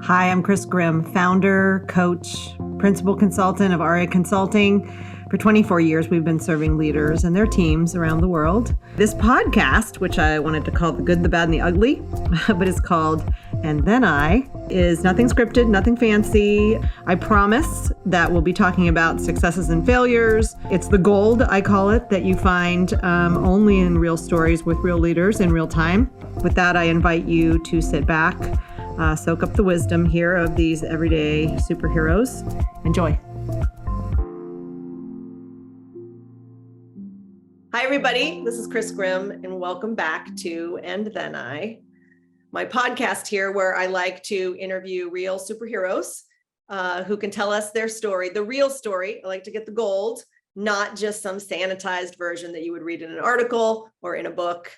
Hi, I'm Chris Grimm, founder, coach, principal consultant of RA Consulting. For 24 years, we've been serving leaders and their teams around the world. This podcast, which I wanted to call The Good, the Bad, and the Ugly, but is called And Then I, is nothing scripted, nothing fancy. I promise that we'll be talking about successes and failures. It's the gold, I call it, that you find only in real stories with real leaders in real time. With that, I invite you to sit back, soak up the wisdom here of these everyday superheroes. Enjoy. Hi, everybody. This is Chris Grimm, and welcome back to And Then I, my podcast here where I like to interview real superheroes who can tell us their story, the real story. I like to get the gold, not just some sanitized version that you would read in an article or in a book.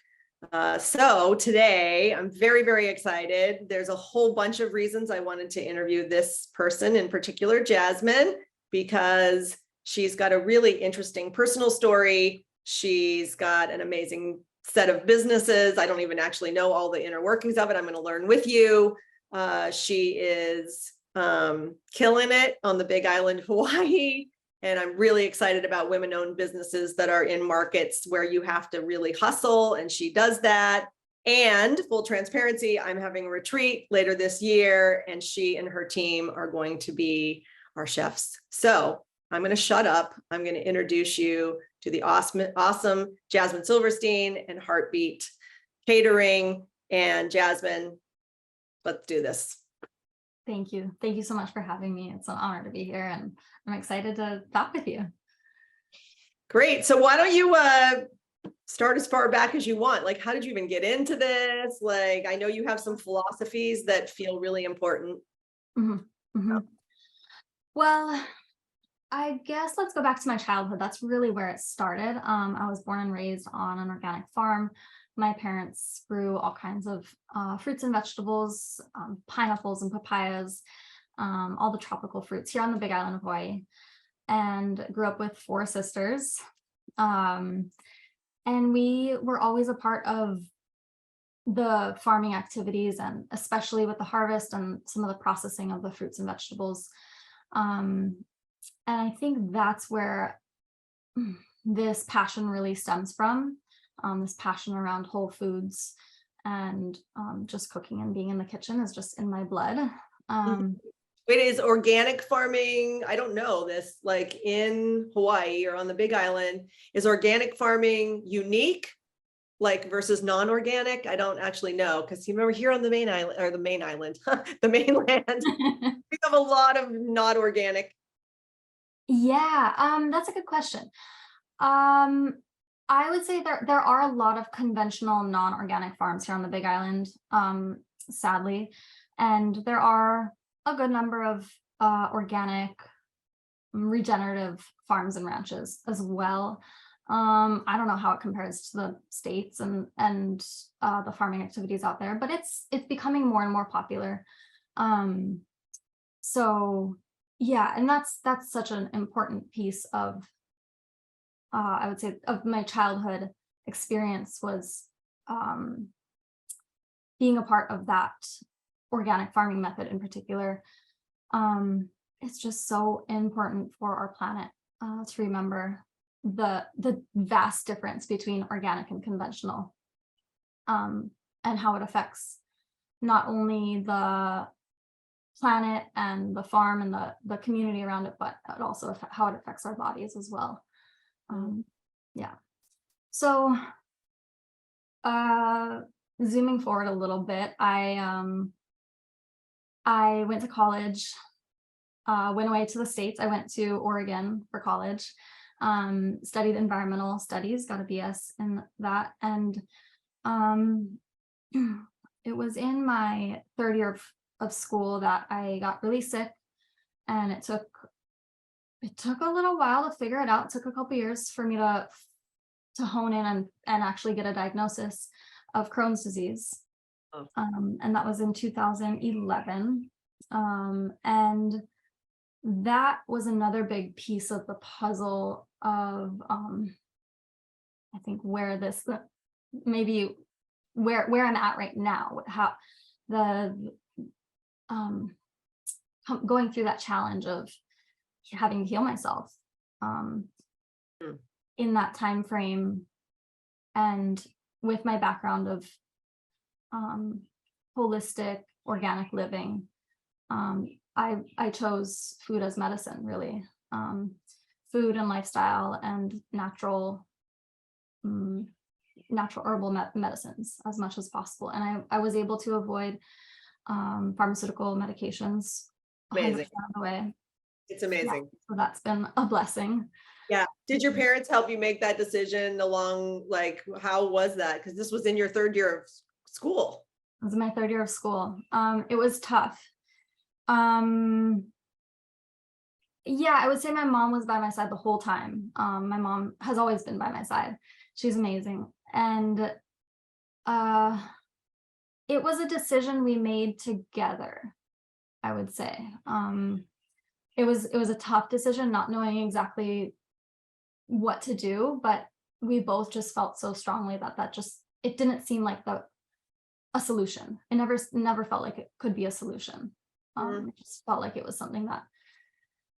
So today I'm very, very excited. There's a whole bunch of reasons I wanted to interview this person, in particular, Jasmine, because she's got a really interesting personal story. She's got an amazing set of businesses. I don't even actually know all the inner workings of it. I'm going to learn with you. She is killing it on the Big Island, Hawaii. And I'm really excited about women-owned businesses that are in markets where you have to really hustle, and she does that. And full transparency, I'm having a retreat later this year, and she and her team are going to be our chefs. So I'm going to shut up. I'm going to introduce you to the awesome Jasmine Silverstein and Heartbeat Catering. And Jasmine, let's do this. Thank you. Thank you so much for having me. It's an honor to be here, and I'm excited to talk with you. Great. So why don't you start as far back as you want? Like, how did you even get into this? Like, I know you have some philosophies that feel really important. Mm-hmm. Mm-hmm. Well, I guess let's go back to my childhood. That's really where it started. I was born and raised on an organic farm. My parents grew all kinds of fruits and vegetables, pineapples and papayas, all the tropical fruits here on the Big Island of Hawaii, and grew up with 4 sisters. And we were always a part of the farming activities, and especially with the harvest and some of the processing of the fruits and vegetables. And I think that's where this passion really stems from. This passion around whole foods and just cooking and being in the kitchen is just in my blood. Wait, is organic farming, I don't know this, like in Hawaii or on the Big Island, is organic farming unique, like versus non-organic? I don't actually know, because you remember here on the main island, or the mainland, we have a lot of not organic. Yeah, that's a good question. I would say there are a lot of conventional non-organic farms here on the Big Island, sadly, and there are a good number of organic regenerative farms and ranches as well. I don't know how it compares to the States and the farming activities out there, but it's becoming more and more popular. So yeah, and that's such an important piece of I would say of my childhood experience was being a part of that organic farming method in particular. It's just so important for our planet to remember the vast difference between organic and conventional, and how it affects not only the planet and the farm and the community around it, but also how it affects our bodies as well. Yeah. So zooming forward a little bit, I went to college, went away to the States. I went to Oregon for college, studied environmental studies, got a BS in that. And it was in my 3rd year of school that I got really sick, and it took a little while to figure it out. It took a couple years for me to hone in and actually get a diagnosis of Crohn's disease. Oh. And that was in 2011. And that was another big piece of the puzzle of, I think, where this, maybe where I'm at right now, how the going through that challenge of having to heal myself in that time frame, and with my background of holistic organic living, I chose food as medicine, really. Food and lifestyle and natural herbal medicines as much as possible, and I was able to avoid pharmaceutical medications 100% Amazing. of the way. It's amazing. So that's been a blessing. Yeah. Did your parents help you make that decision along, like, how was that? Because this was in your third year of school. It was my third year of school. It was tough. Yeah, I would say my mom was by my side the whole time. My mom has always been by my side. She's amazing. And it was a decision we made together, I would say. It was a tough decision, not knowing exactly what to do, but we both just felt so strongly that it didn't seem like a solution. It never felt like it could be a solution. It just felt like it was something that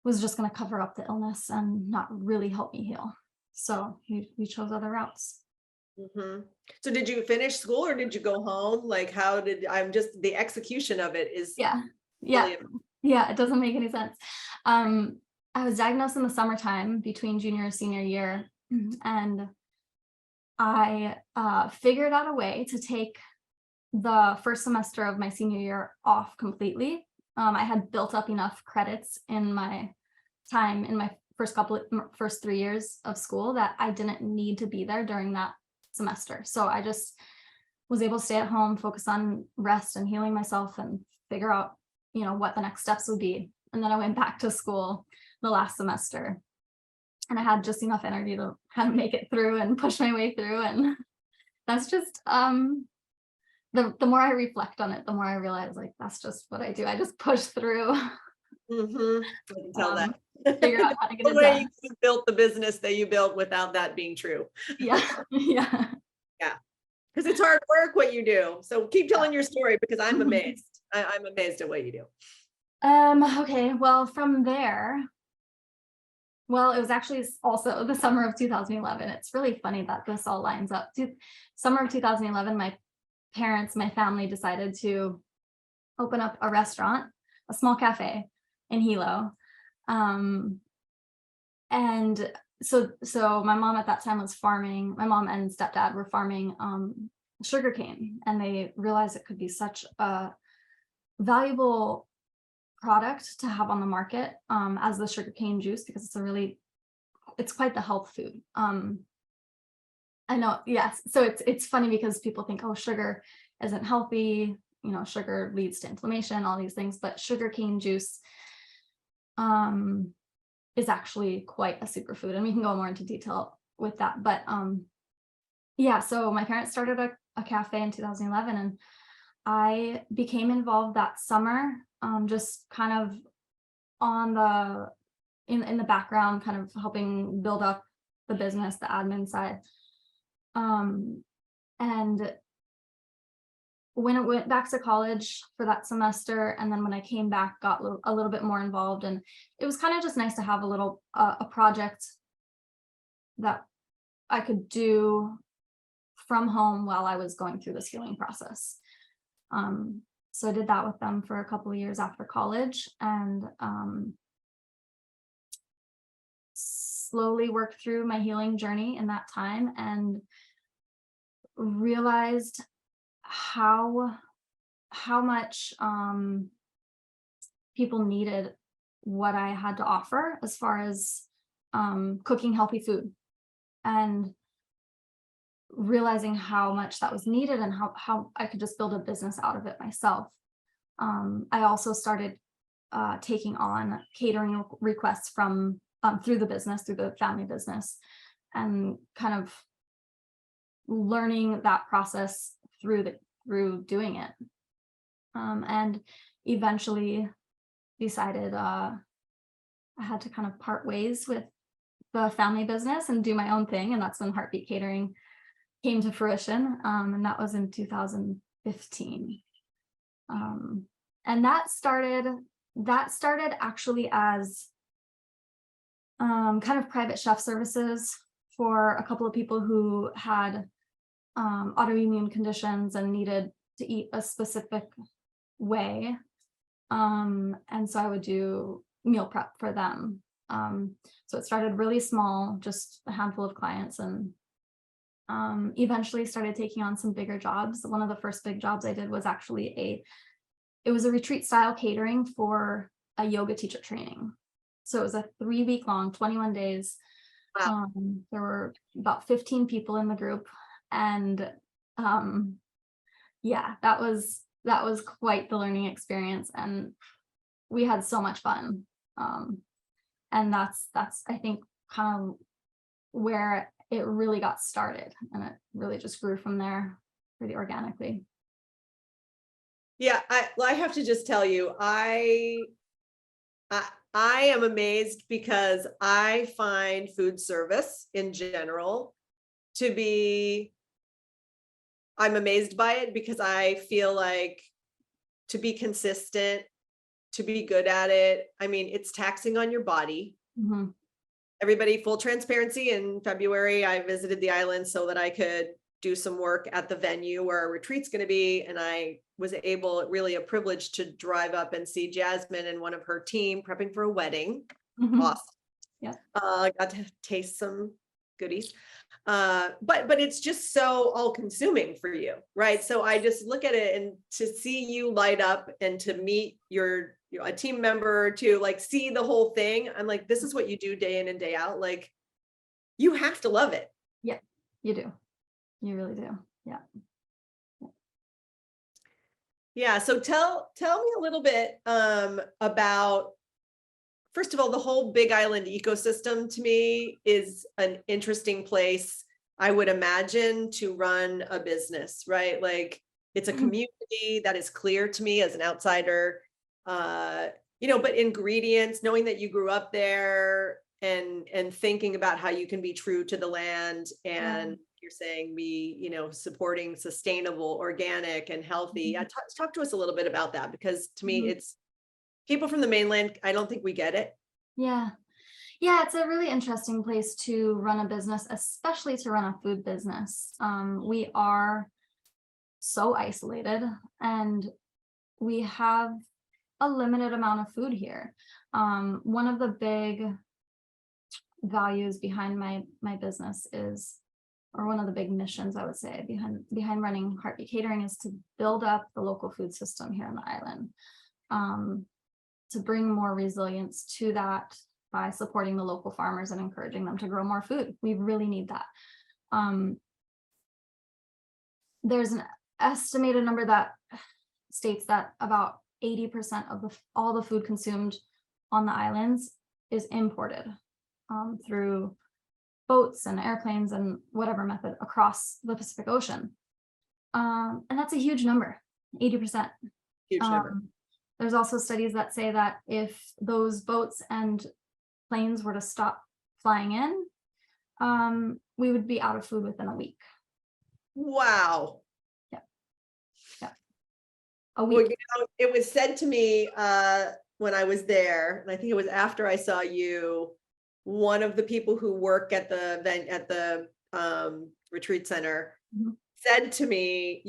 was just going to cover up the illness and not really help me heal. So we chose other routes. So did you finish school or did you go home? Like, the execution of it is. Yeah. It doesn't make any sense. I was diagnosed in the summertime between junior and senior year, and I figured out a way to take the first semester of my senior year off completely. I had built up enough credits in my time in my first 3 years of school that I didn't need to be there during that semester. So I just was able to stay at home, focus on rest and healing myself, and figure out, what the next steps would be. And then I went back to school the last semester, and I had just enough energy to kind of make it through and push my way through. And that's just the more I reflect on it, the more I realize, like, that's just what I do. I just push through. I can tell that. Figure out how to get The it way done. you built the business that you built without that being true. Yeah. Because it's hard work what you do. So keep telling your story, because I'm amazed. I'm amazed at what you do. Okay. Well, from there, it was actually also the summer of 2011. It's really funny that this all lines up. Summer of 2011, my family decided to open up a restaurant, a small cafe in Hilo. And so my mom at that time was farming. My mom and stepdad were farming sugarcane, and they realized it could be such a valuable product to have on the market as the sugarcane juice, because it's quite the health food. I know, yes. So it's funny because people think, oh, sugar isn't healthy, sugar leads to inflammation, all these things, but sugarcane juice is actually quite a superfood, and we can go more into detail with that. But so my parents started a cafe in 2011, and I became involved that summer, just kind of on in the background, kind of helping build up the business, the admin side. And when I went back to college for that semester, and then when I came back, got a little bit more involved, and it was kind of just nice to have a project that I could do from home while I was going through this healing process. So I did that with them for a couple of years after college, and slowly worked through my healing journey in that time, and realized how much people needed what I had to offer as far as cooking healthy food, and realizing how much that was needed, and how I could just build a business out of it myself. I also started taking on catering requests from through the family business, and kind of learning that process through doing it, and eventually decided I had to kind of part ways with the family business and do my own thing, and that's when Heartbeat Catering came to fruition, and that was in 2015. And that started actually as kind of private chef services for a couple of people who had autoimmune conditions and needed to eat a specific way. And so I would do meal prep for them. So it started really small, just a handful of clients, and eventually started taking on some bigger jobs. One of the first big jobs I did was actually it was a retreat style catering for a yoga teacher training. So it was a 3-week long, 21 days. Wow. There were about 15 people in the group, and yeah, that was quite the learning experience, and we had so much fun. And that's I think kind of where it really got started, and it really just grew from there pretty organically. Yeah, I have to just tell you, I am amazed because I find food service in general to be, I'm amazed by it because I feel like to be consistent, to be good at it, I mean, it's taxing on your body. Mhm. Everybody, full transparency, in February, I visited the island so that I could do some work at the venue where our retreat's going to be. And I was able, really a privilege, to drive up and see Jasmine and one of her team prepping for a wedding. Mhm. Awesome. Yeah. I got to taste some goodies. But it's just so all consuming for you, right? So I just look at it, and to see you light up and to meet your, a team member, to like see the whole thing, I'm like, this is what you do day in and day out. Like, you have to love it. Yeah, you do. You really do. Yeah. Yeah. So tell me a little bit about, first of all, the whole Big Island ecosystem to me is an interesting place, I would imagine, to run a business, right? Like, it's a community that is clear to me as an outsider. But ingredients, knowing that you grew up there, and thinking about how you can be true to the land, and you're saying be, supporting sustainable, organic, and healthy. Yeah, talk to us a little bit about that, because to me, it's people from the mainland, I don't think we get it. Yeah. Yeah, it's a really interesting place to run a business, especially to run a food business. We are so isolated, and we have a limited amount of food here. One of the big values behind my business is, or one of the big missions, I would say, behind running Heartbeat Catering, is to build up the local food system here on the island, to bring more resilience to that by supporting the local farmers and encouraging them to grow more food. We really need that. There's an estimated number that states that about 80% of all the food consumed on the islands is imported through boats and airplanes and whatever method across the Pacific Ocean. And that's a huge number, 80%. Huge number. There's also studies that say that if those boats and planes were to stop flying in, we would be out of food within a week. Wow. Yeah. A week. Well, it was said to me when I was there, and I think it was after I saw you, one of the people who work at the event at the retreat center said to me,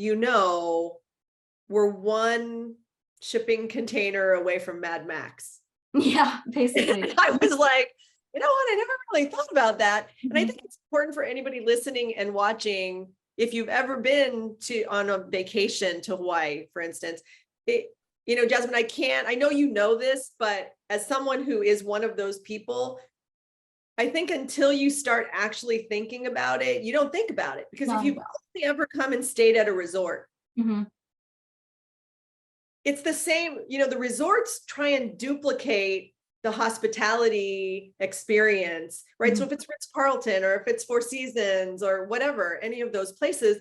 we're one shipping container away from Mad Max. Yeah, basically. I was like, you know what? I never really thought about that. And I think it's important for anybody listening and watching, if you've ever been on a vacation to Hawaii, for instance, Jasmine, I know you know this, but as someone who is one of those people, I think until you start actually thinking about it, you don't think about it. Because if you've only ever come and stayed at a resort, it's the same, the resorts try and duplicate the hospitality experience, right? So if it's Ritz-Carlton, or if it's Four Seasons, or whatever, any of those places,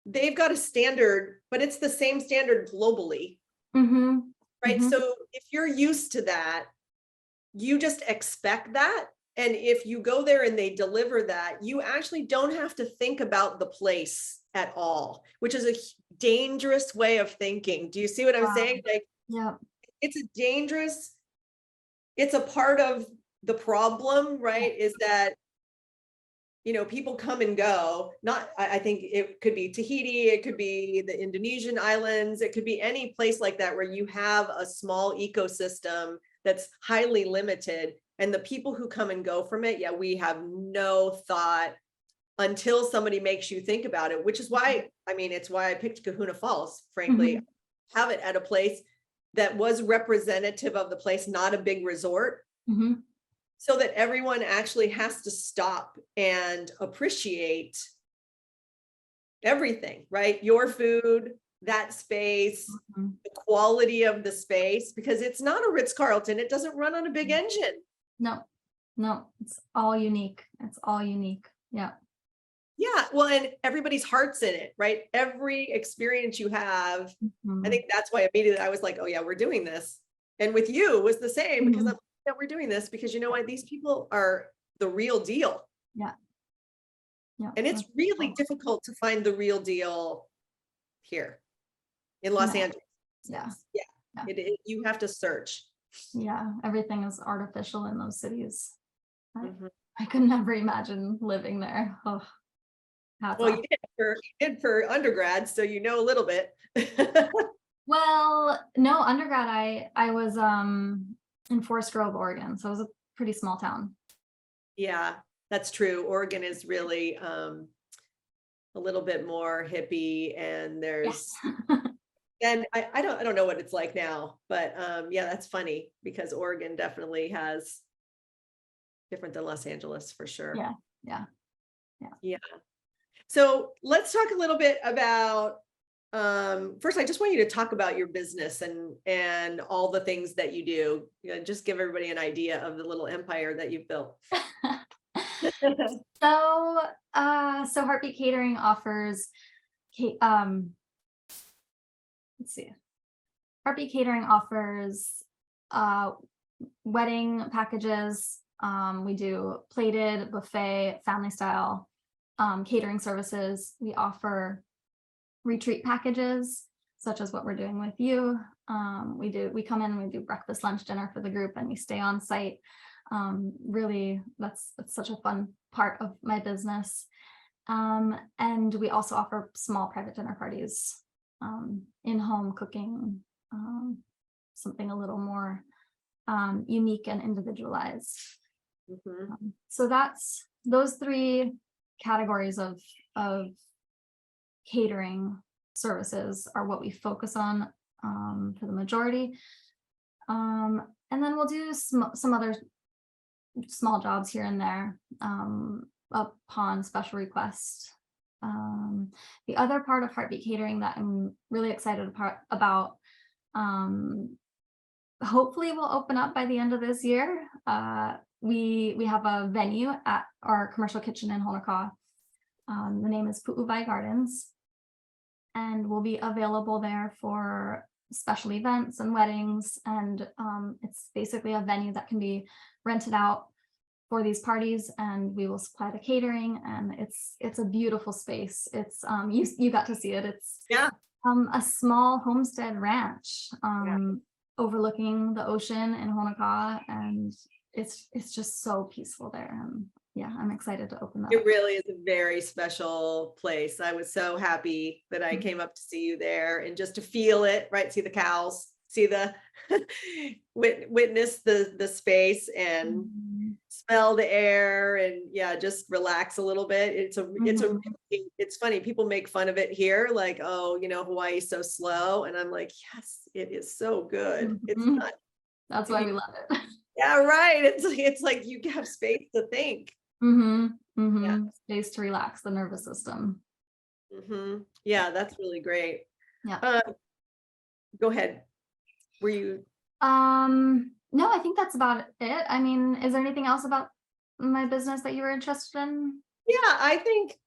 they've got a standard, but it's the same standard globally, right? So if you're used to that, you just expect that. And if you go there and they deliver that, you actually don't have to think about the place at all, which is a dangerous way of thinking. Do you see what I'm saying? Like, Yeah. It's a dangerous, it's a part of the problem, right? Is that, people come and go. Not, I think it could be Tahiti, it could be the Indonesian islands, it could be any place like that where you have a small ecosystem that's highly limited. And the people who come and go from it, yeah, we have no thought until somebody makes you think about it, which is why, it's why I picked Kahuna Falls, frankly. Mhm. Have it at a place that was representative of the place, not a big resort, Mhm. so that everyone actually has to stop and appreciate everything, right? Your food, that space, Mhm. the quality of the space, because it's not a Ritz-Carlton. It doesn't run on a big engine. No, no, it's all unique. It's all unique. Yeah. Yeah, well, and everybody's heart's in it, right? Every experience you have, I Mhm. think that's why immediately I was like, oh yeah, we're doing this. And with you it was the same, because Mhm. yeah, we're doing this because you know what? These people are the real deal. Yeah. Yeah. And it's That's really cool. difficult to find the real deal here in Los No. Angeles. Yeah. Yeah, Yeah. you have to search. Yeah. Everything is artificial in those cities. I, Mhm. I could never imagine living there. Oh, hats Well, off. you did for undergrad, so you know a little bit. Well, no, undergrad, I was in Forest Grove, Oregon. So it was a pretty small town. Yeah, that's true. Oregon is really a little bit more hippie, and Yes. I don't know what it's like now, but yeah, that's funny because Oregon definitely has different than Los Angeles for sure. Yeah. Yeah. Yeah. Yeah. So let's talk a little bit about first I just want you to talk about your business and all the things that you do. Just give everybody an idea of the little empire that you've built. So, so Heartbeat Catering offers, let's see, Heartbeat Catering offers uh, wedding packages. We do plated, buffet, family style catering services. We offer retreat packages, such as what we're doing with you. We come in and we do breakfast, lunch, dinner for the group, and we stay on site. Really, that's such a fun part of my business. And we also offer small private dinner parties, in-home cooking, something a little more unique and individualized. Mhm. So that's those three categories of catering services are what we focus on for the majority. And then we'll do some other small jobs here and there upon special request. The other part of Heartbeat Catering that I'm really excited about, hopefully will open up by the end of this year. We have a venue at our commercial kitchen in Honokaa. The name is Pu'uvai Gardens, and we'll be available there for special events and weddings. And it's basically a venue that can be rented out for these parties, and we will supply the catering. And it's a beautiful space. It's you got to see it. It's Yeah. A small homestead ranch Yeah. overlooking the ocean in Honokaa, and it's just so peaceful there. And yeah, I'm excited to open that It up. really is a very special place. I was so happy that I Mhm. came up to see you there and just to feel it, right? See the cows, see the witness the space and Mhm. smell the air, and yeah, just relax a little bit. Mhm. It's funny. People make fun of it here, like, oh, Hawaii's so slow. And I'm like, yes, it is so good. It's Mhm. not, That's why we love it. yeah, right. It's like you have space to think. Yeah. Space to relax the nervous system. Yeah, that's really great. Yeah. Uh, Go ahead. Were you? No, I think that's about it. I mean, is there anything else about my business that you were interested in? Yeah, I think,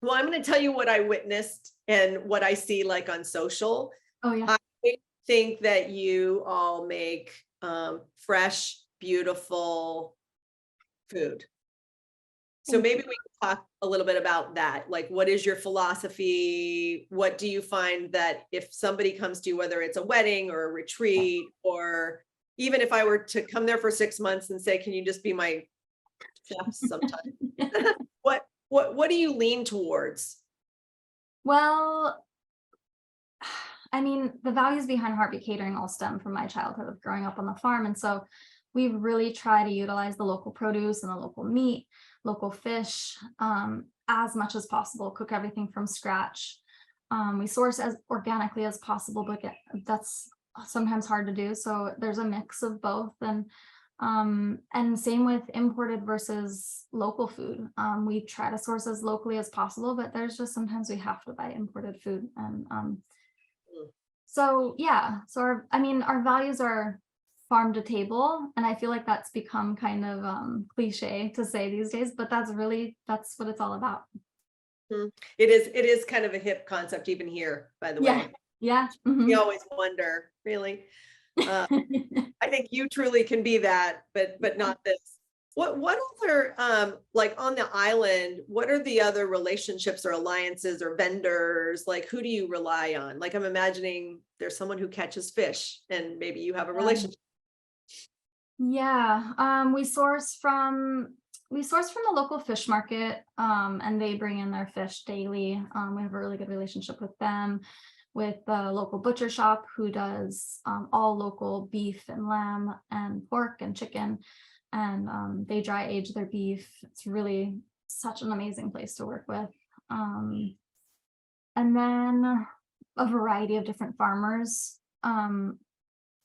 well, I'm going to tell you what I witnessed and what I see like on social. Oh yeah. I think that you all make fresh, beautiful food. So maybe we can talk a little bit about that. Like, what is your philosophy? What do you find that if somebody comes to you, whether it's a wedding or a retreat, or even if I were to come there for 6 months and say, can you just be my chef sometime? What do you lean towards? Well, I mean, the values behind Heartbeat Catering all stem from my childhood of growing up on the farm. And so we really try to utilize the local produce and the local meat, local fish, as much as possible, cook everything from scratch. We source as organically as possible, but that's sometimes hard to do. So there's a mix of both. And same with imported versus local food. We try to source as locally as possible, but there's just sometimes we have to buy imported food. And so yeah, so our values are farm to table, and I feel like that's become kind of cliche to say these days, but that's what it's all about. It is kind of a hip concept even here, by the way. Yeah. We always wonder, really. I think you truly can be that, but not this. What other like on the island, what are the other relationships or alliances or vendors? Like, who do you rely on? Like, I'm imagining there's someone who catches fish and maybe you have a relationship. Yeah, we source from the local fish market, and they bring in their fish daily. We have a really good relationship with them, with the local butcher shop who does all local beef and lamb and pork and chicken, and they dry age their beef. It's really such an amazing place to work with. And then a variety of different farmers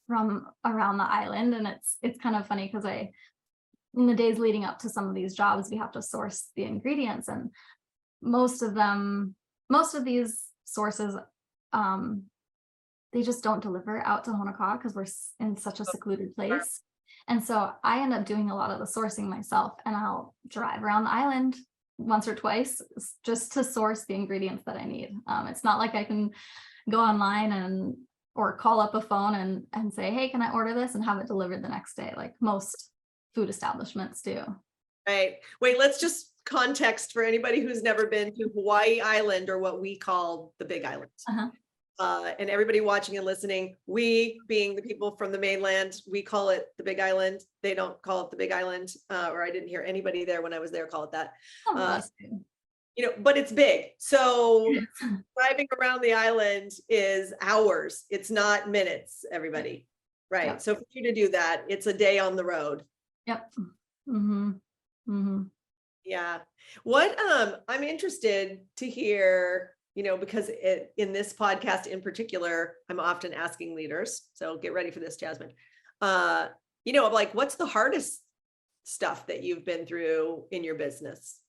from around the island. And it's kind of funny because in the days leading up to some of these jobs, we have to source the ingredients, and most of these sources, they just don't deliver out to Honokaa because we're in such a secluded place. And so I end up doing a lot of the sourcing myself, and I'll drive around the island once or twice just to source the ingredients that I need. It's not like I can go online or call up a phone and say, hey, can I order this and have it delivered the next day, like most food establishments do. Right. Wait, let's just context for anybody who's never been to Hawaii Island, or what we call the Big Island. And everybody watching and listening, we being the people from the mainland, we call it the Big Island. They don't call it the Big Island, or I didn't hear anybody there when I was there call it that. But it's big. So driving around the island is hours. It's not minutes, everybody. Right. Yep. So for you to do that, it's a day on the road. Yep. Yeah. What I'm interested to hear, because in this podcast in particular, I'm often asking leaders. So get ready for this, Jasmine. Like, what's the hardest stuff that you've been through in your business?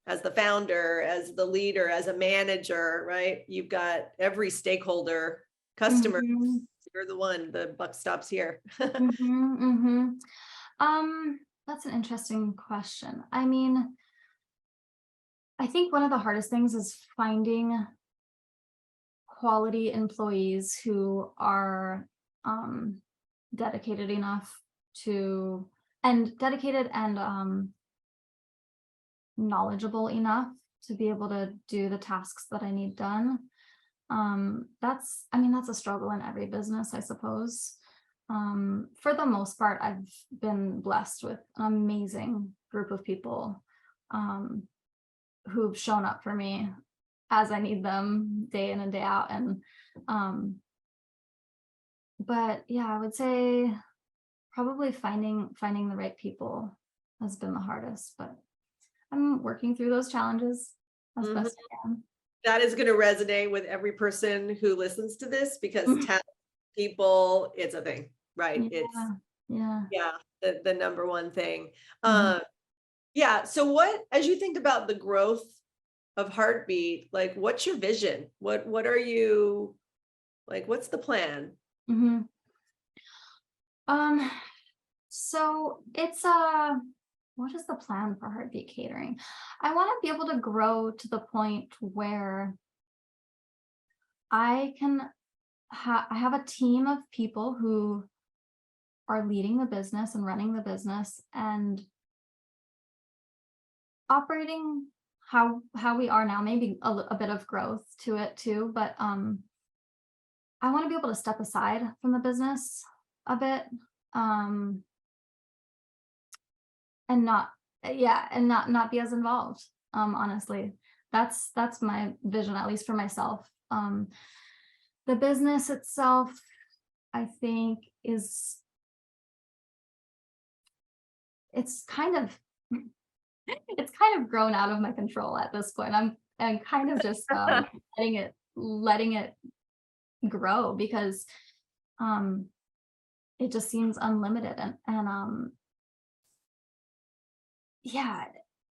As the founder, as the leader, as a manager, right? You've got every stakeholder, customer. You're the one, the buck stops here. That's an interesting question. I mean, I think one of the hardest things is finding quality employees who are dedicated and knowledgeable enough to be able to do the tasks that I need done. That's a struggle in every business, I suppose. For the most part, I've been blessed with an amazing group of people who've shown up for me as I need them day in and day out. And but yeah, I would say probably finding the right people has been the hardest, but I'm working through those challenges as best I can. That is going to resonate with every person who listens to this, because talent people, it's a thing, right? It's the number one thing. Yeah. So as you think about the growth of Heartbeat, like, what's your vision? What are you, like, what's the plan? So it's what is the plan for Heartbeat Catering? I want to be able to grow to the point where I have a team of people who are leading the business and running the business and operating how we are now, maybe a bit of growth to it too, but I want to be able to step aside from the business a bit, and not be as involved. Honestly, that's my vision, at least for myself. The business itself, I think, it's kind of grown out of my control at this point. I'm kind of just letting it grow, because it just seems unlimited, and yeah,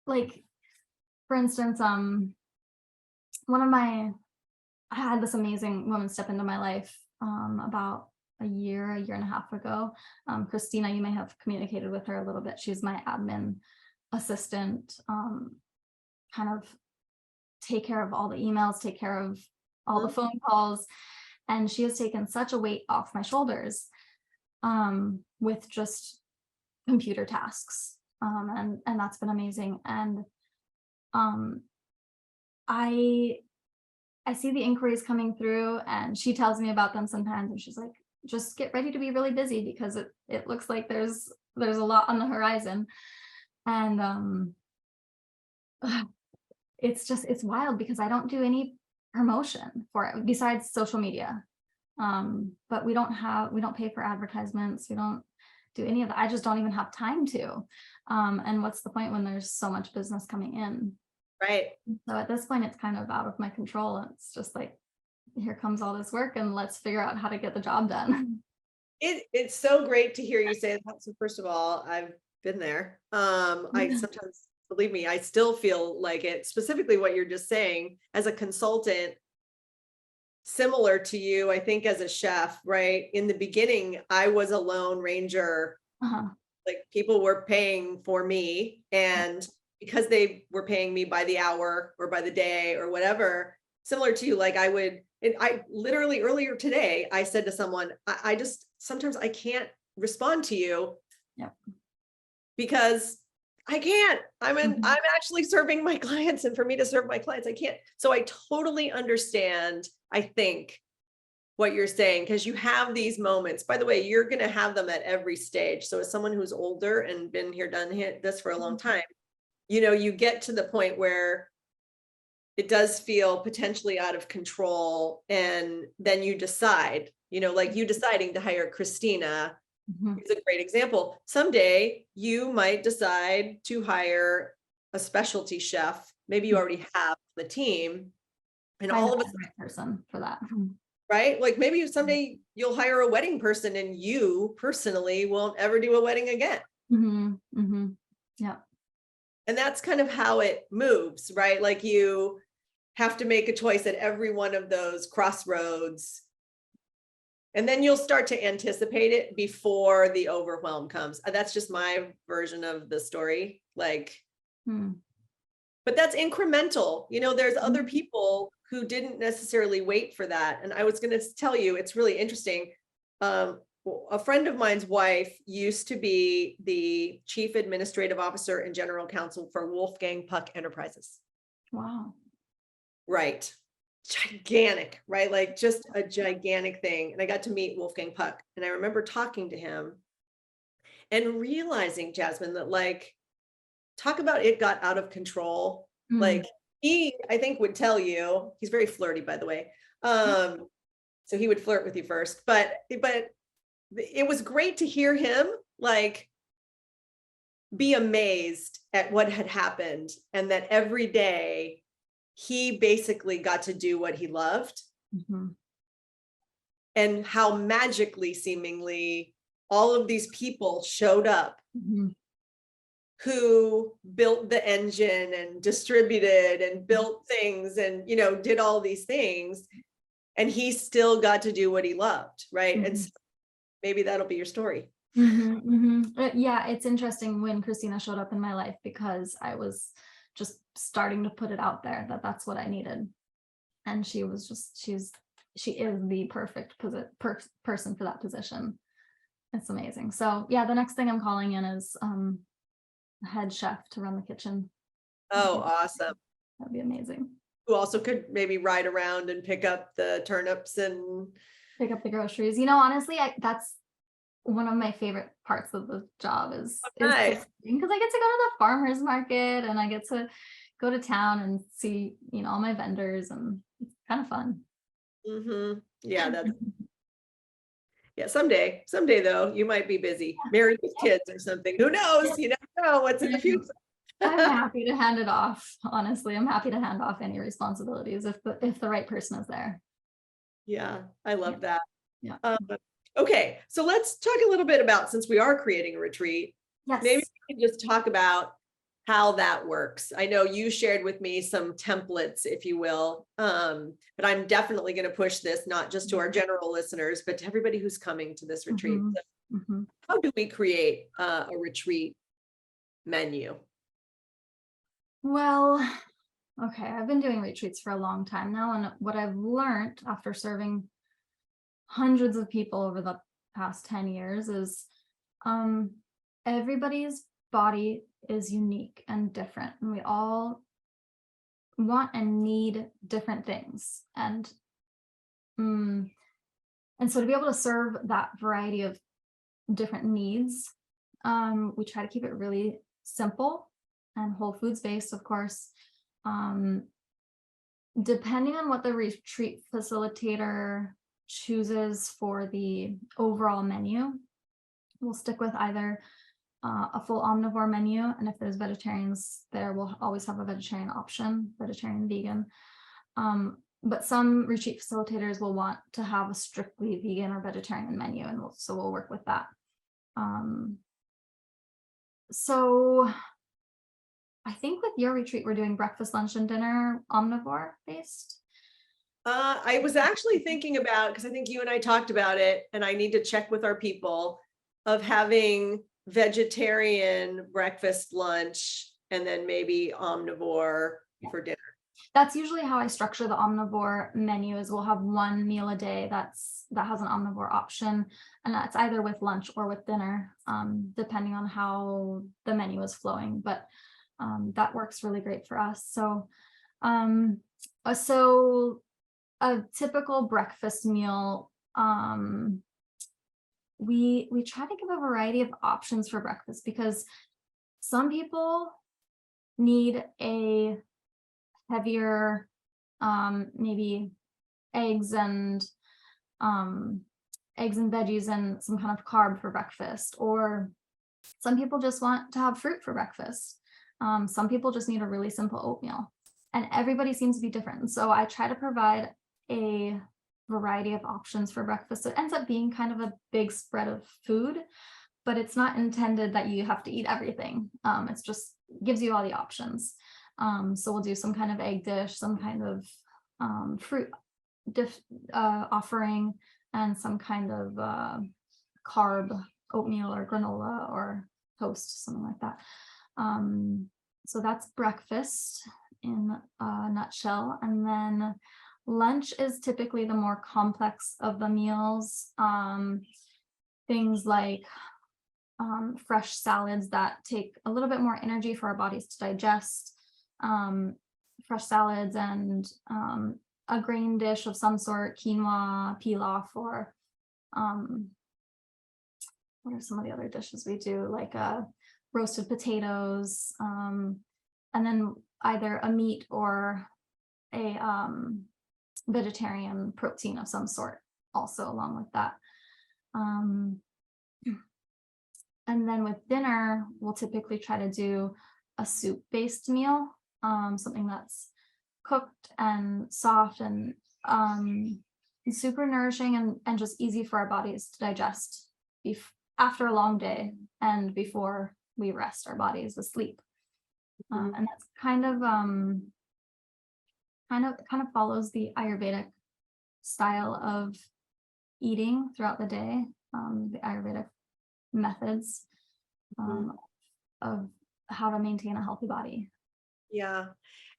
like, for instance, I had this amazing woman step into my life about a year and a half ago. Christina, you may have communicated with her a little bit. She's my admin assistant, kind of take care of all the emails, take care of all the phone calls. And she has taken such a weight off my shoulders with just computer tasks. And that's been amazing. And I see the inquiries coming through, and she tells me about them sometimes, and she's like, just get ready to be really busy, because it looks like there's a lot on the horizon. And it's wild, because I don't do any promotion for it besides social media. But we don't pay for advertisements. We don't do any of that. I just don't even have time to. And what's the point when there's so much business coming in? Right. So at this point, it's kind of out of my control. It's just like, here comes all this work, and let's figure out how to get the job done. It's so great to hear you say that. So first of all, I've been there. I sometimes, believe me, I still feel like it, specifically what you're just saying as a consultant, similar to you, I think, as a chef, right? In the beginning, I was a lone ranger. Like, people were paying for me, and because they were paying me by the hour or by the day or whatever, similar to you, like I literally earlier today, I said to someone, I just, sometimes I can't respond to you because I can't, I'm actually serving my clients, and for me to serve my clients, I can't. So I totally understand, I think, what you're saying, because you have these moments. By the way, you're going to have them at every stage. So as someone who's older and been here, done this for a long time, you get to the point where it does feel potentially out of control. And then you decide, like you deciding to hire Christina is a great example. Someday you might decide to hire a specialty chef. Maybe you already have the team, and all of us, right person for that. right? Like, maybe someday you'll hire a wedding person, and you personally won't ever do a wedding again. Yeah. And that's kind of how it moves, right? Like, you have to make a choice at every one of those crossroads. And then you'll start to anticipate it before the overwhelm comes. That's just my version of the story. Like, but that's incremental. There's other people who didn't necessarily wait for that. And I was going to tell you, it's really interesting. A friend of mine's wife used to be the chief administrative officer and general counsel for Wolfgang Puck Enterprises. Wow. Right. Gigantic, right? Like, just a gigantic thing. And I got to meet Wolfgang Puck, and I remember talking to him and realizing, Jasmine, that, like, talk about it got out of control. Like, he, I think, would tell you, he's very flirty, by the way. So he would flirt with you first, but it was great to hear him, like, be amazed at what had happened, and that every day he basically got to do what he loved, and how magically, seemingly, all of these people showed up who built the engine and distributed and built things and, did all these things, and he still got to do what he loved, right? And so maybe that'll be your story. Yeah, it's interesting when Christina showed up in my life, because I was just starting to put it out there that that's what I needed. And she is the perfect person for that position. It's amazing. So yeah, the next thing I'm calling in is a head chef to run the kitchen. Oh, awesome. That'd be amazing. Who also could maybe ride around and pick up the turnips and Pick up the groceries. You know, honestly, that's one of my favorite parts of the job is nice. because I get to go to the farmer's market and I get to go to town and see, all my vendors, and it's kind of fun. Yeah, yeah, someday though, you might be busy, married with kids or something. Who knows? You never know what's in the future. I'm happy to hand it off. Honestly, I'm happy to hand off any responsibilities if the right person is there. Yeah, I love that. Yeah. Okay, so let's talk a little bit about, since we are creating a retreat, Yes. maybe we can just talk about how that works. I know you shared with me some templates, if you will, but I'm definitely going to push this not just to our general listeners, but to everybody who's coming to this retreat. So how do we create a retreat menu? Well, okay, I've been doing retreats for a long time now, and what I've learned after serving hundreds of people over the past 10 years is everybody's body is unique and different, and we all want and need different things. And so to be able to serve that variety of different needs, we try to keep it really simple and whole foods based, of course. Depending on what the retreat facilitator chooses for the overall menu, we'll stick with either a full omnivore menu, and if there's vegetarians there, we'll always have a vegetarian option, vegetarian, vegan. But some retreat facilitators will want to have a strictly vegan or vegetarian menu, and so we'll work with that. So I think with your retreat, we're doing breakfast, lunch, and dinner omnivore based. I was actually thinking about, because I think you and I talked about it, and I need to check with our people, of having vegetarian breakfast, lunch, and then maybe omnivore for dinner. That's usually how I structure the omnivore menu. Is we'll have one meal a day that has an omnivore option, and that's either with lunch or with dinner, depending on how the menu is flowing. But that works really great for us. So a typical breakfast meal, we try to give a variety of options for breakfast, because some people need a heavier, maybe eggs and veggies and some kind of carb for breakfast, or some people just want to have fruit for breakfast. Some people just need a really simple oatmeal, and everybody seems to be different. So I try to provide a variety of options for breakfast. So it ends up being kind of a big spread of food, but it's not intended that you have to eat everything. It's just gives you all the options. So we'll do some kind of egg dish, some kind of fruit offering, and some kind of carb oatmeal or granola or toast, something like that. So that's breakfast in a nutshell. And then lunch is typically the more complex of the meals. Things like fresh salads that take a little bit more energy for our bodies to digest. Fresh salads and a grain dish of some sort, quinoa, pilaf, or what are some of the other dishes we do, like roasted potatoes, and then either a meat or a vegetarian protein of some sort also along with that. And then with dinner, we'll typically try to do a soup-based meal, something that's cooked and soft and super nourishing and just easy for our bodies to digest after a long day and before we rest our bodies with sleep. And that's kind of follows the Ayurvedic style of eating throughout the day, the Ayurvedic methods of how to maintain a healthy body. Yeah.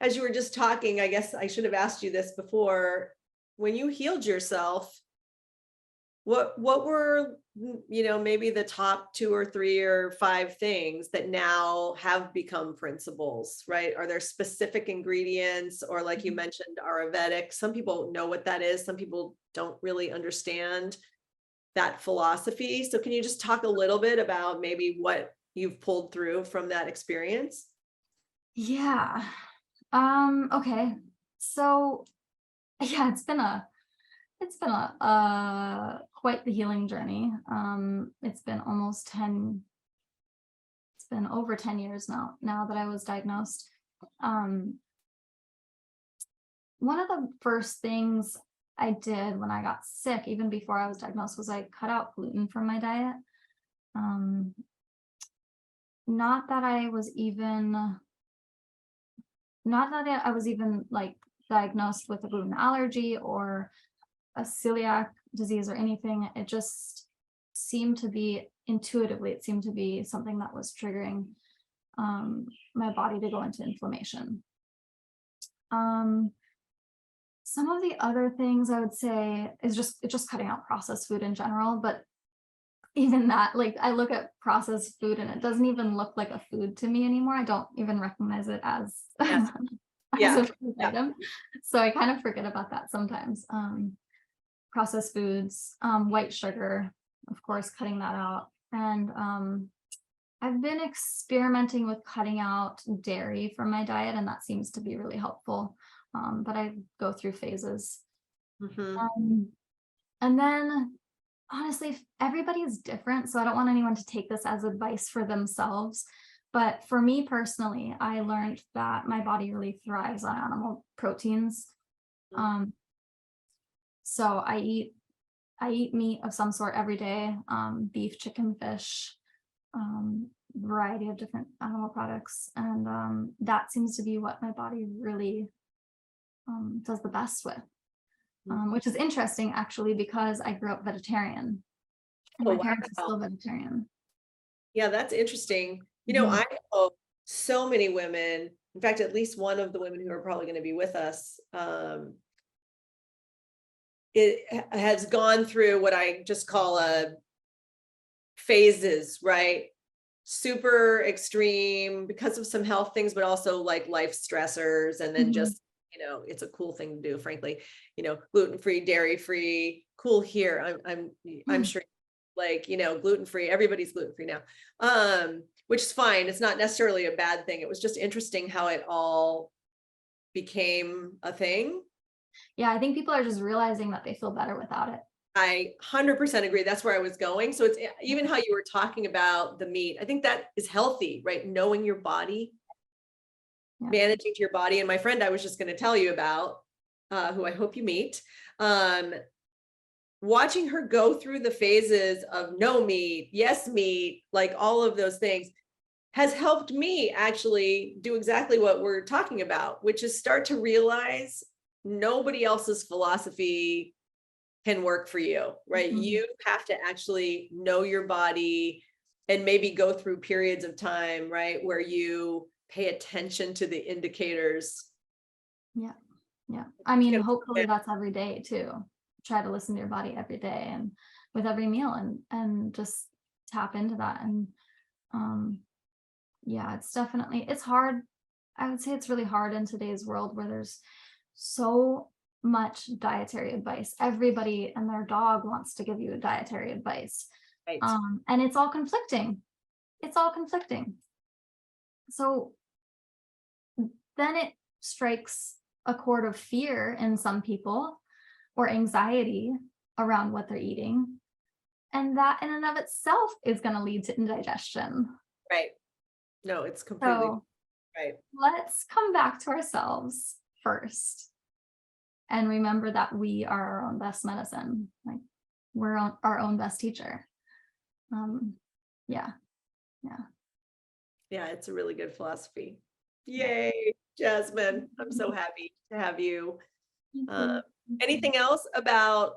As you were just talking, I guess I should have asked you this before. When you healed yourself, what were, maybe the top 2 or 3 or 5 things that now have become principles, right? Are there specific ingredients, or like you mentioned, Ayurvedic? Some people know what that is. Some people don't really understand that philosophy. So can you just talk a little bit about maybe what you've pulled through from that experience? Yeah. Okay. So yeah, it's been a quite the healing journey. It's been it's been over 10 years now that I was diagnosed. Um, One of the first things I did when I got sick, even before I was diagnosed, was I cut out gluten from my diet. Um, not that I was even, not that I was even like diagnosed with a gluten allergy or a celiac disease or anything. It just seemed to be intuitively, it seemed to be something that was triggering my body to go into inflammation. Some of the other things I would say is just cutting out processed food in general, but even that, like I look at processed food and it doesn't even look like a food to me anymore. I don't even recognize it as Yes. as Yeah. a food item. So I kind of forget about that sometimes. Processed foods, white sugar, of course, cutting that out. And I've been experimenting with cutting out dairy from my diet, and that seems to be really helpful. But I go through phases. Mhm. And then honestly, everybody is different. So I don't want anyone to take this as advice for themselves. But for me personally, I learned that my body really thrives on animal proteins. Um, so I eat meat of some sort every day, beef, chicken, fish, variety of different animal products. And that seems to be what my body really does the best with, which is interesting actually, because I grew up vegetarian and Oh, my parents are wow. still vegetarian. Yeah, that's interesting. Mhm. I know so many women, in fact, at least one of the women who are probably going to be with us, has gone through what I just call a phases, right? Super extreme because of some health things, but also like life stressors. And then Mhm. just, it's a cool thing to do, frankly, gluten-free, dairy-free, cool here. I'm Mm. sure like, gluten-free, everybody's gluten-free now. Which is fine. It's not necessarily a bad thing. It was just interesting how it all became a thing. Yeah, I think people are just realizing that they feel better without it. I 100% agree. That's where I was going. So it's even how you were talking about the meat. I think that is healthy, right? Knowing your body, Yeah. managing to your body. And my friend I was just going to tell you about, who I hope you meet, watching her go through the phases of no meat, yes meat, like all of those things has helped me actually do exactly what we're talking about, which is start to realize nobody else's philosophy can work for you, right? Mhm. You have to actually know your body and maybe go through periods of time, right, where you pay attention to the indicators. Yeah. Yeah. I mean, hopefully that's every day too. Try to listen to your body every day and with every meal and just tap into that. And um yeah, it's hard. I would say it's really hard in today's world where there's so much dietary advice. Everybody and their dog wants to give you dietary advice. Right. And it's all conflicting. It's all conflicting. So then it strikes a chord of fear in some people or anxiety around what they're eating. And that in and of itself is going to lead to indigestion. Right. No, it's completely So right. let's come back to ourselves first and remember that we are our own best medicine. Like we're our own best teacher. Yeah. Yeah. Yeah, it's a really good philosophy. Yay, Jasmine. I'm so happy to have you. Thank Uh, you. anything else about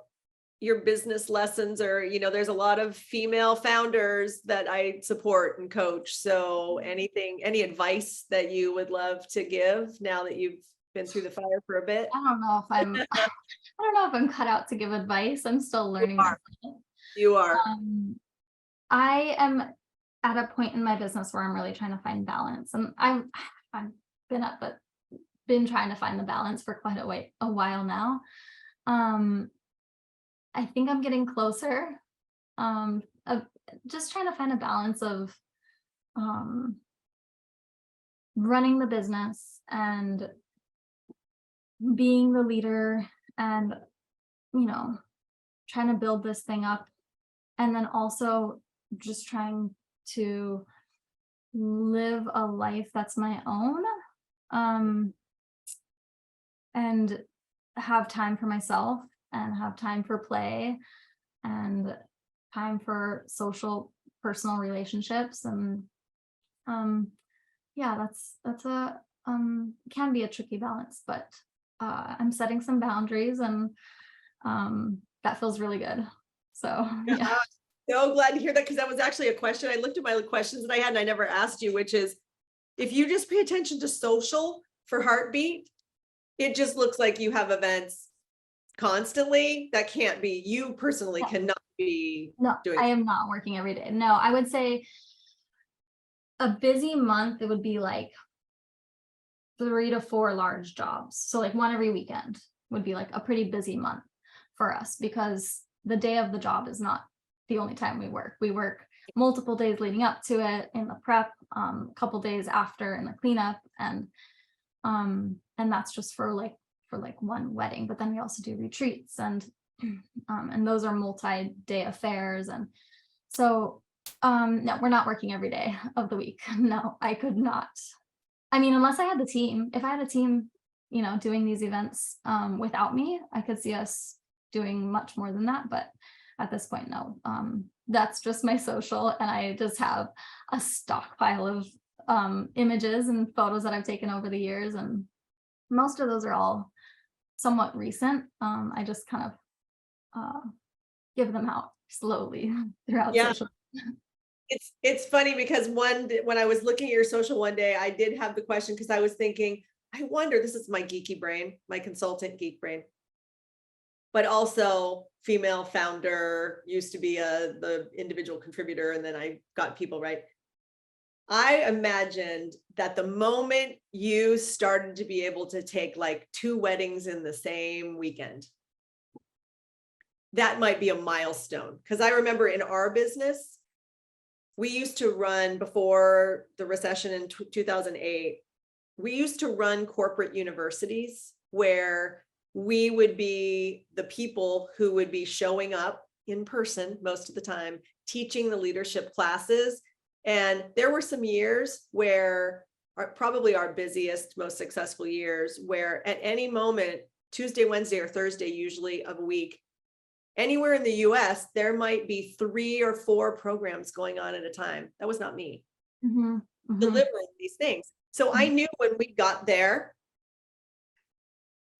your business lessons, or, there's a lot of female founders that I support and coach. So any advice that you would love to give now that you've been through the fire for a bit? I don't know if I'm I don't know if I'm cut out to give advice. I'm still You learning are. myself. You are. I am at a point in my business where I'm really trying to find balance, and I've been trying to find the balance for quite a while now. I think I'm getting closer. Of just trying to find a balance of running the business and being the leader, and trying to build this thing up, and then also just trying to live a life that's my own, and have time for myself, and have time for play, and time for social personal relationships. And yeah, that's a can be a tricky balance, but I'm setting some boundaries, and that feels really good. So yeah. So glad to hear that, because that was actually a question. I looked at my questions that I had and I never asked you, which is, if you just pay attention to social for Heartbeat, it just looks like you have events constantly. That can't be, you personally cannot be doing. I am not working every day. No, I would say a busy month, it would be like 3 to 4 large jobs. So like one every weekend would be like a pretty busy month for us, because the day of the job is not the only time we work. We work multiple days leading up to it in the prep, a couple days after in the cleanup, and that's just for one wedding. But then we also do retreats, and those are multi-day affairs. And so no, we're not working every day of the week. No, I could not. I mean, unless I had the team. If I had a team, doing these events without me, I could see us doing much more than that. But at this point, no. That's just my social, and I just have a stockpile of images and photos that I've taken over the years, and most of those are all somewhat recent. I just kind of give them out slowly throughout social. It's funny because when I was looking at your social one day, I did have the question, because I was thinking, I wonder, this is my geeky brain, my consultant geek brain, but also female founder, used to be the individual contributor, and then I got people, right? I imagined that the moment you started to be able to take like 2 weddings in the same weekend, that might be a milestone. Because I remember in our business, we used to run, before the recession in 2008, we used to run corporate universities where we would be the people who would be showing up in person most of the time, teaching the leadership classes. And there were some years where, probably our busiest, most successful years, where at any moment, Tuesday, Wednesday, or Thursday, usually of a week, anywhere in the US, there might be 3 or 4 programs going on at a time. That was not me delivering these things. So I knew when we got there,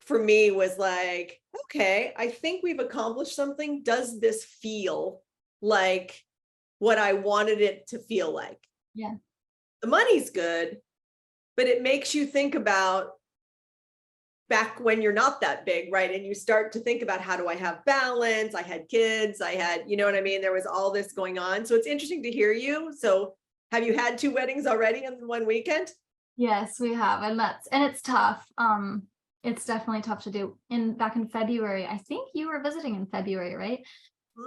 for me, was like, okay, I think we've accomplished something. Does this feel like what I wanted it to feel like? Yeah. The money's good, but it makes you think about back when you're not that big, right? And you start to think about, how do I have balance? I had kids, I had, you know what I mean? There was all this going on. So it's interesting to hear you. So have you had 2 weddings already in one weekend? Yes, we have. And it's tough. It's definitely tough to do. Back in February, I think you were visiting in February, right?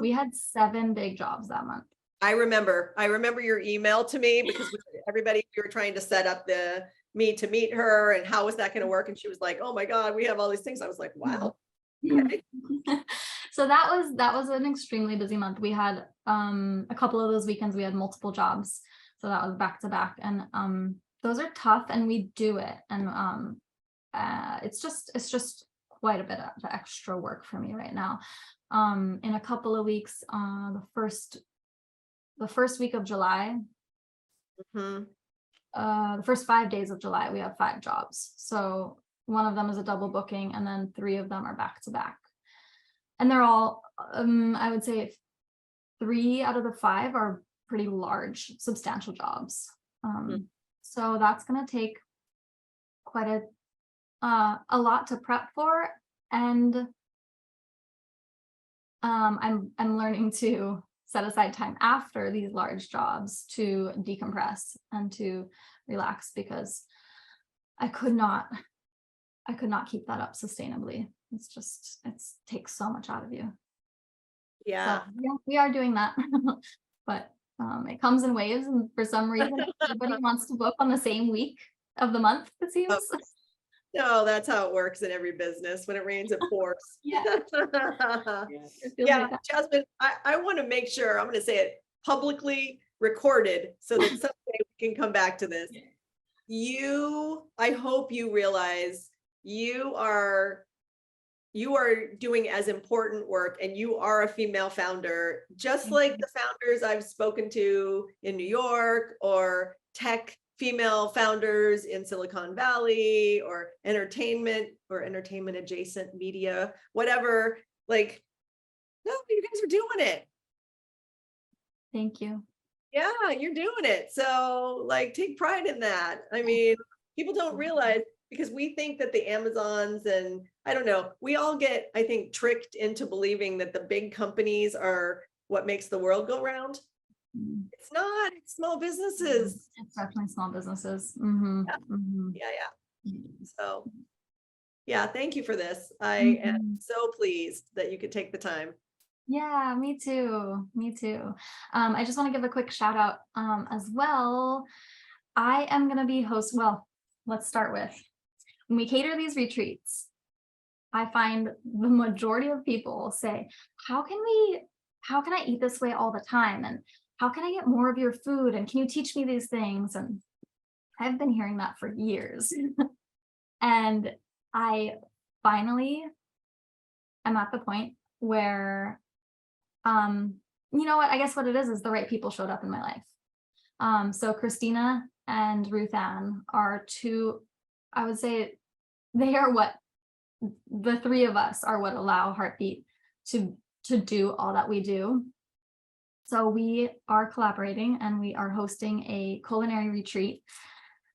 We had 7 big jobs that month. I remember your email to me, because we were trying to set up me to meet her, and how was that going to work? And she was like, oh my God, we have all these things. I was like, wow. Okay. So that was an extremely busy month. We had a couple of those weekends, we had multiple jobs. So that was back to back. And those are tough, and we do it. And it's just quite a bit of extra work for me right now. In a couple of weeks, the first week of July, the first 5 days of July, we have 5 jobs. So one of them is a double booking, and then 3 of them are back to back. And they're all, I would say 3 out of the 5 are pretty large, substantial jobs. So that's going to take quite a lot to prep for. And I'm learning to set aside time after these large jobs to decompress and to relax, because I could not keep that up sustainably. It takes so much out of you. Yeah. So yeah, we are doing that. But it comes in waves, and for some reason everybody wants to book on the same week of the month, it seems. Oh, no, that's how it works in every business. When it rains, it pours. Yeah. It feels Yeah, like that. Jasmine, I want to make sure, I'm going to say it publicly recorded so that someday we can come back to this. I hope you realize you are doing as important work, and you are a female founder, just like the founders I've spoken to in New York, or tech female founders in Silicon Valley, or entertainment adjacent media, whatever. Like, no, you guys are doing it. Thank you. Yeah, you're doing it. So like, take pride in that. I mean, people don't realize, because we think that the Amazons, and I don't know, we all get, I think, tricked into believing that the big companies are what makes the world go round. It's not, it's small businesses. It's definitely small businesses. Yeah. So yeah, thank you for this. I am so pleased that you could take the time. Yeah, me too. Me too. I just want to give a quick shout out as well. I am going to be well, let's start with, when we cater these retreats, I find the majority of people say, how can I eat this way all the time? And how can I get more of your food? And can you teach me these things? And I've been hearing that for years. And I finally am at the point where, you know what, I guess what it is the right people showed up in my life. So Christina and Ruth Ann are two, I would say they are the three of us are what allow Heartbeat to do all that we do. So we are collaborating, and we are hosting a culinary retreat,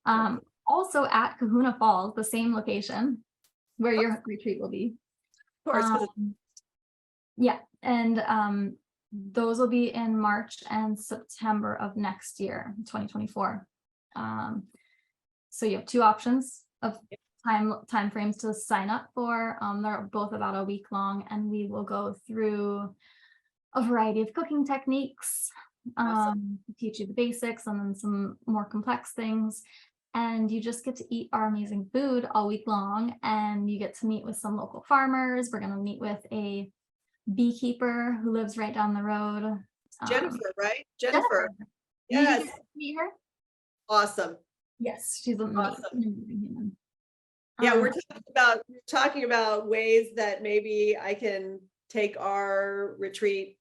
also at Kahuna Falls, the same location where your retreat will be. Of course. Yeah, and those will be in March and September of next year, 2024. So you have two options of time frames to sign up for. They're both about a week long, and we will go through a variety of cooking techniques, teach you the basics, and then some more complex things. And you just get to eat our amazing food all week long, and you get to meet with some local farmers. We're going to meet with a beekeeper who lives right down the road. Jennifer, right? Jennifer. Yes. Yes. Meet her? Awesome. Yes, she's an amazing human. Yeah, we're talking about ways that maybe I can take our retreat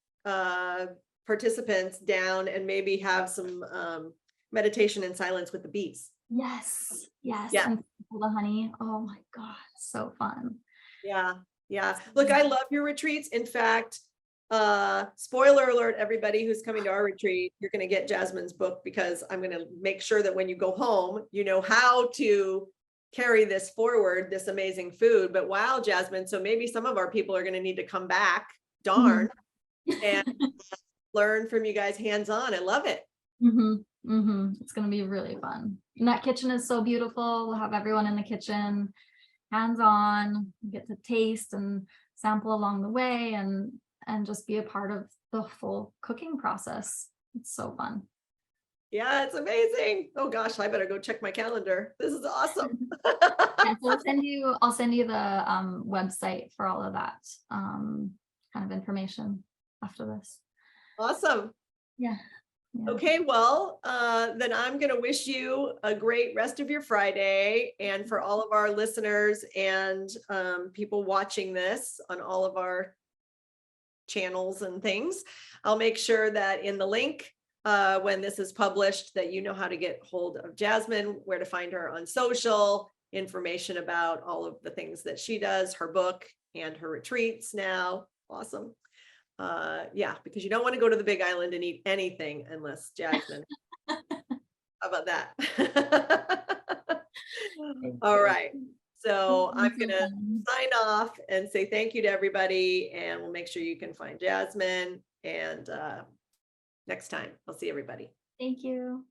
participants down and maybe have some meditation and silence with the bees. Yes. Yeah. And the honey. Oh my God, so fun. Yeah. Look, I love your retreats. In fact, spoiler alert, everybody who's coming to our retreat, you're going to get Jasmine's book, because I'm going to make sure that when you go home, you know how to carry this forward, this amazing food. But wow, Jasmine, so maybe some of our people are going to need to come back, darn, and learn from you guys hands-on. I love it. It's going to be really fun. And that kitchen is so beautiful. We'll have everyone in the kitchen, hands-on, get to taste and sample along the way, and just be a part of the full cooking process. It's so fun. Yeah, it's amazing. Oh gosh, I better go check my calendar. This is awesome. Yeah, so I'll send you the website for all of that kind of information after this. Awesome. Yeah. Okay, well, then I'm going to wish you a great rest of your Friday. And for all of our listeners and people watching this on all of our channels and things, I'll make sure that in the link when this is published, that you know how to get hold of Jasmine, where to find her on social, information about all of the things that she does, her book, and her retreats now. Awesome. Yeah, because you don't want to go to the Big Island and eat anything unless Jasmine. How about that? All right. So I'm Thanks going to again. sign off and say thank you to everybody, and we'll make sure you can find Jasmine. And next time, I'll see everybody. Thank you.